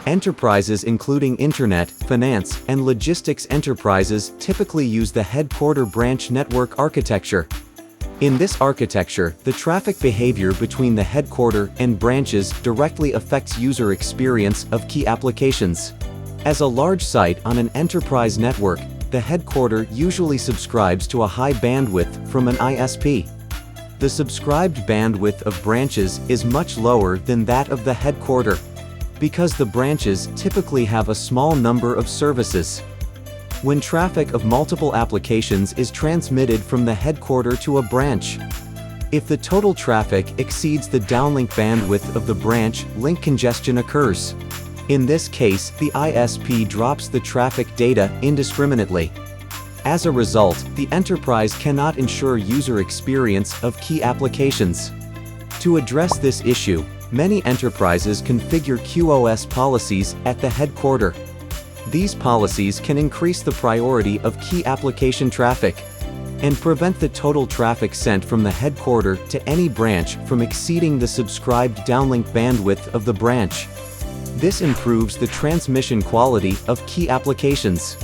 Enterprises including internet, finance, and logistics enterprises typically use the headquarter branch network architecture. In this architecture, the traffic behavior between the headquarter and branches directly affects user experience of key applications. As a large site on an enterprise network, the headquarter usually subscribes to a high bandwidth from an ISP. The subscribed bandwidth of branches is much lower than that of the headquarter, because the branches typically have a small number of services. When traffic of multiple applications is transmitted from the headquarter to a branch, if the total traffic exceeds the downlink bandwidth of the branch, link congestion occurs. In this case, the ISP drops the traffic data indiscriminately. As a result, the enterprise cannot ensure user experience of key applications. To address this issue, many enterprises configure QoS policies at the headquarter. These policies can increase the priority of key application traffic and prevent the total traffic sent from the headquarter to any branch from exceeding the subscribed downlink bandwidth of the branch. This improves the transmission quality of key applications.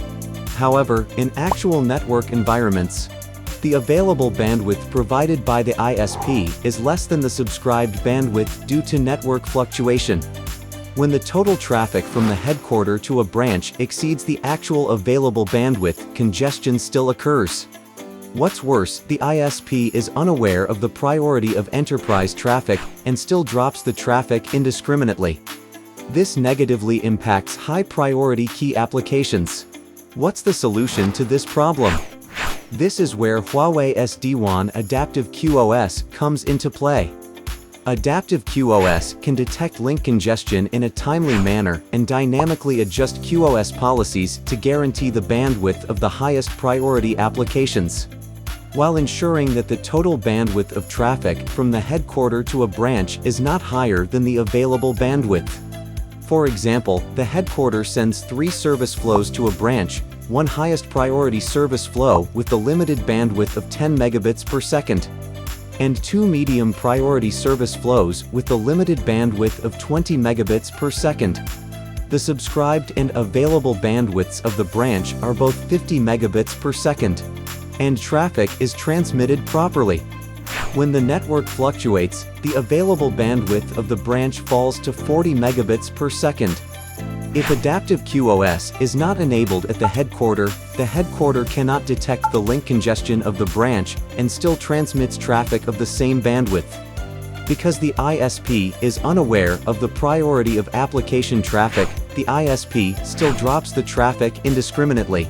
However, in actual network environments, the available bandwidth provided by the ISP is less than the subscribed bandwidth due to network fluctuation. When the total traffic from the headquarter to a branch exceeds the actual available bandwidth, congestion still occurs. What's worse, the ISP is unaware of the priority of enterprise traffic and still drops the traffic indiscriminately. This negatively impacts high-priority key applications. What's the solution to this problem? This is where Huawei SD-WAN Adaptive QoS comes into play. Adaptive QoS can detect link congestion in a timely manner and dynamically adjust QoS policies to guarantee the bandwidth of the highest priority applications, while ensuring that the total bandwidth of traffic from the headquarter to a branch is not higher than the available bandwidth. For example, the headquarter sends 3 service flows to a branch, one highest priority service flow with the limited bandwidth of 10 megabits per second, and 2 medium priority service flows with the limited bandwidth of 20 megabits per second. The subscribed and available bandwidths of the branch are both 50 megabits per second, and traffic is transmitted properly. When the network fluctuates, the available bandwidth of the branch falls to 40 megabits per second. If adaptive QoS is not enabled at the headquarter cannot detect the link congestion of the branch and still transmits traffic of the same bandwidth. Because the ISP is unaware of the priority of application traffic, the ISP still drops the traffic indiscriminately.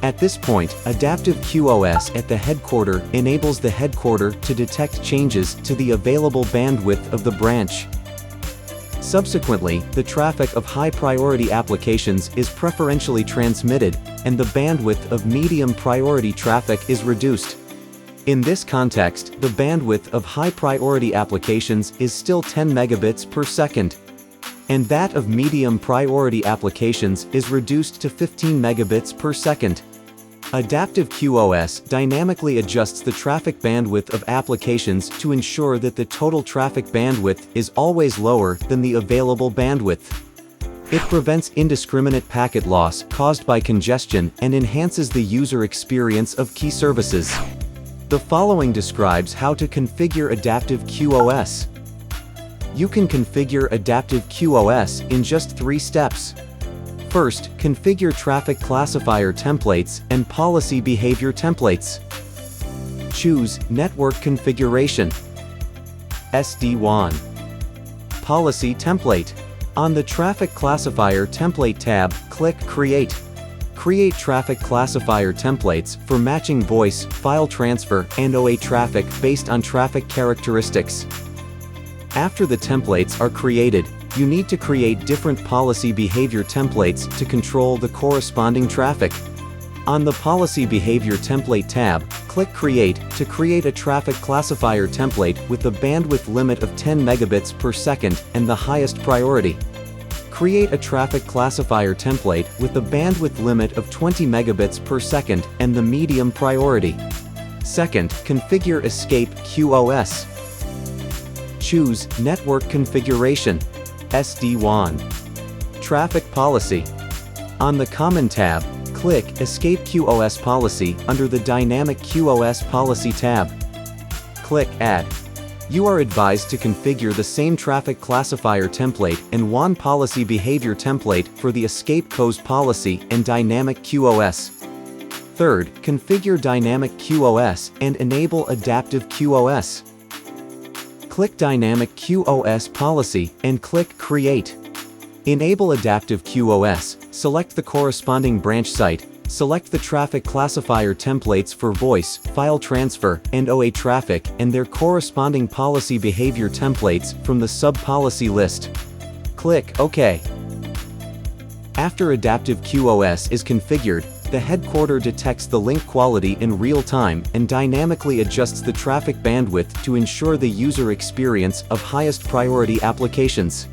At this point, adaptive QoS at the headquarter enables the headquarter to detect changes to the available bandwidth of the branch. Subsequently, the traffic of high-priority applications is preferentially transmitted, and the bandwidth of medium-priority traffic is reduced. In this context, the bandwidth of high-priority applications is still 10 megabits per second, and that of medium-priority applications is reduced to 15 megabits per second. Adaptive QoS dynamically adjusts the traffic bandwidth of applications to ensure that the total traffic bandwidth is always lower than the available bandwidth. It prevents indiscriminate packet loss caused by congestion and enhances the user experience of key services. The following describes how to configure adaptive QoS. You can configure adaptive QoS in just 3 steps. First, configure traffic classifier templates and policy behavior templates. Choose Network Configuration. SD-WAN. Policy Template. On the Traffic Classifier Template tab, click Create. Create traffic classifier templates for matching voice, file transfer, and OA traffic based on traffic characteristics. After the templates are created, you need to create different policy behavior templates to control the corresponding traffic. On the Policy Behavior Template tab, click Create to create a traffic classifier template with the bandwidth limit of 10 megabits per second and the highest priority. Create a traffic classifier template with the bandwidth limit of 20 megabits per second and the medium priority. Second, configure Escape QoS. Choose Network Configuration. SD-WAN. Traffic Policy. On the Common tab, click Escape QoS Policy under the Dynamic QoS Policy tab. Click Add. You are advised to configure the same traffic classifier template and WAN policy behavior template for the Escape QoS policy and Dynamic QoS. Third, configure Dynamic QoS and enable Adaptive QoS. Click Dynamic QoS Policy and click Create. Enable Adaptive QoS, select the corresponding branch site, select the traffic classifier templates for voice, file transfer, and OA traffic and their corresponding policy behavior templates from the sub-policy list. Click OK. After Adaptive QoS is configured, the headquarter detects the link quality in real time and dynamically adjusts the traffic bandwidth to ensure the user experience of highest priority applications.